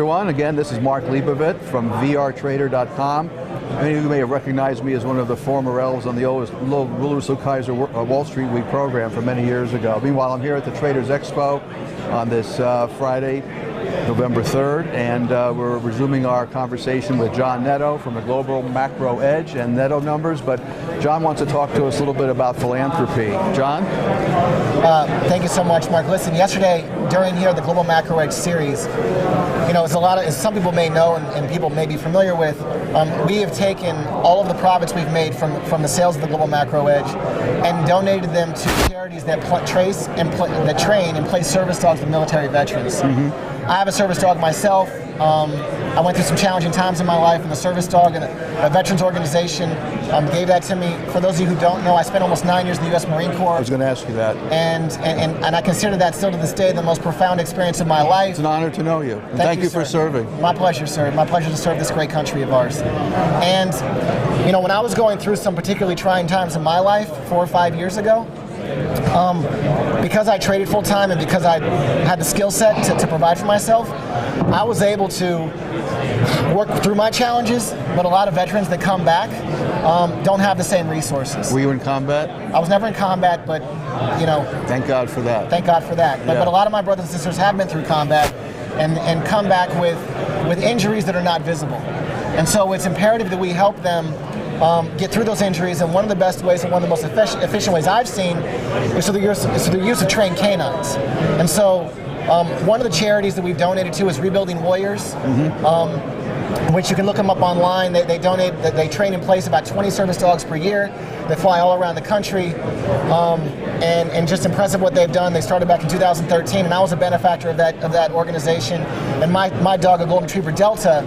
everyone. Again, this is Mark Leibovitz from VRTrader.com. Many of you may have recognized me as one of the former elves on the old Kaiser Wall Street Week program from many years ago. Meanwhile, I'm here at the Traders Expo on this Friday, November 3rd, and we're resuming our conversation with John Netto from the Global Macro Edge and Netto numbers. But John wants to talk to us a little bit about philanthropy. John? Thank you so much, Mark. Listen, yesterday during the Global Macro Edge series, it's a lot of, as some people may know and people may be familiar with, we have taken all of the profits we've made from the sales of the Global Macro Edge and donated them to charities that train and place service dogs with military veterans. I have a service dog myself. I went through some challenging times in my life, and the service dog and a veterans organization gave that to me. For those of you who don't know, I spent almost 9 years in the U.S. Marine Corps. I was going to ask you that. And I consider that still to this day the most profound experience of my life. It's an honor to know you. And thank you for serving. My pleasure, sir. My pleasure to serve this great country of ours. And when I was going through some particularly trying times in my life 4 or 5 years ago, because I traded full time and because I had the skill set to provide for myself, I was able to work through my challenges, but a lot of veterans that come back don't have the same resources. Were you in combat? I was never in combat, but Thank God for that. Thank God for that. But a lot of my brothers and sisters have been through combat and come back with injuries that are not visible. And so it's imperative that we help them get through those injuries, and one of the best ways and one of the most efficient ways I've seen is through the use of trained canines. And so one of the charities that we've donated to is Rebuilding Warriors, which you can look them up online. They train and place about 20 service dogs per year. They fly all around the country, and just impressive what they've done. They started back in 2013, and I was a benefactor of that organization. And my dog, a Golden Retriever Delta,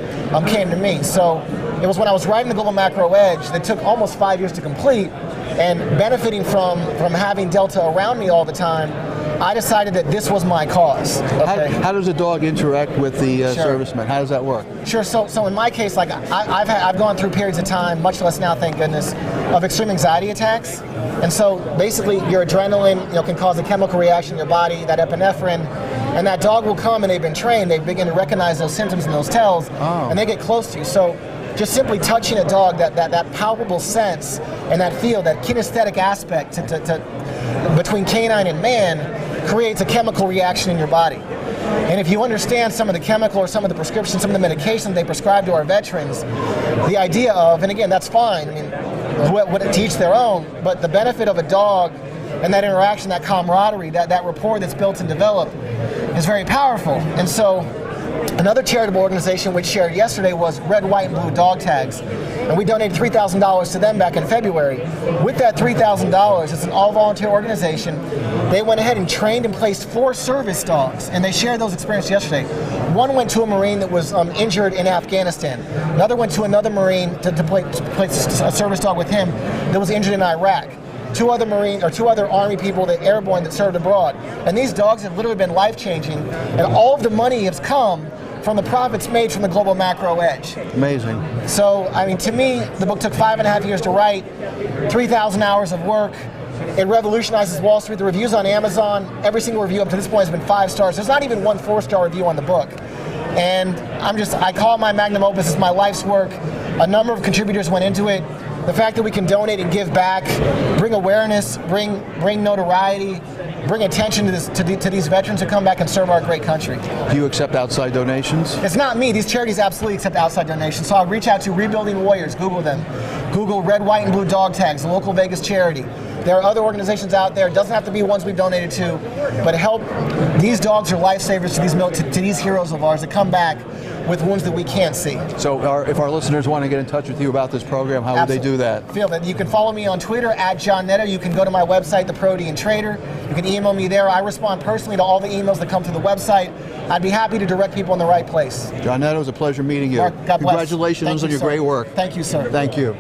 came to me. So it was when I was riding the Global Macro Edge that took almost 5 years to complete, and benefiting from having Delta around me all the time, I decided that this was my cause. Okay? How does a dog interact with the servicemen? How does that work? Sure. So in my case, like I've gone through periods of time, much less now, thank goodness, of extreme anxiety attacks. And so basically, your adrenaline, can cause a chemical reaction in your body, that epinephrine, and that dog will come, and they've been trained. They begin to recognize those symptoms and those tells, and they get close to you. So just simply touching a dog, that palpable sense and that feel, that kinesthetic aspect between canine and man, creates a chemical reaction in your body. And if you understand some of the chemical or some of the prescriptions, some of the medications they prescribe to our veterans, the idea of, and again, that's fine, to each their own, but the benefit of a dog and that interaction, that camaraderie, that rapport that's built and developed is very powerful. And so another charitable organization which shared yesterday was Red, White, and Blue Dog Tags. And we donated $3,000 to them back in February. With that $3,000, it's an all-volunteer organization. They went ahead and trained and placed 4 service dogs, and they shared those experiences yesterday. One went to a Marine that was injured in Afghanistan. Another went to another Marine to place a service dog with him that was injured in Iraq. 2 other Army people that airborne that served abroad. And these dogs have literally been life-changing, and all of the money has come from the profits made from the Global Macro Edge. Amazing. So, to me, the book took 5.5 years to write, 3,000 hours of work. It revolutionizes Wall Street. The reviews on Amazon, every single review up to this point has been 5 stars. There's not even one 4-star review on the book. And I call it my magnum opus. It's my life's work. A number of contributors went into it. The fact that we can donate and give back, bring awareness, bring notoriety, bring attention to these veterans who come back and serve our great country. Do you accept outside donations? It's not me. These charities absolutely accept outside donations. So I'll reach out to Rebuilding Warriors. Google them. Google Red, White, and Blue Dog Tags, a local Vegas charity. There are other organizations out there. It doesn't have to be ones we've donated to, but help. These dogs are lifesavers to these heroes of ours that come back with wounds that we can't see. So if our listeners want to get in touch with you about this program, how would they do that? Feel that you can follow me on Twitter @JohnNetto. You can go to my website, The Protein Trader. You can email me there. I respond personally to all the emails that come through the website. I'd be happy to direct people in the right place. John Netto, it was a pleasure meeting you. Mark, God bless. Congratulations on your great work. Thank you, sir. Thank you.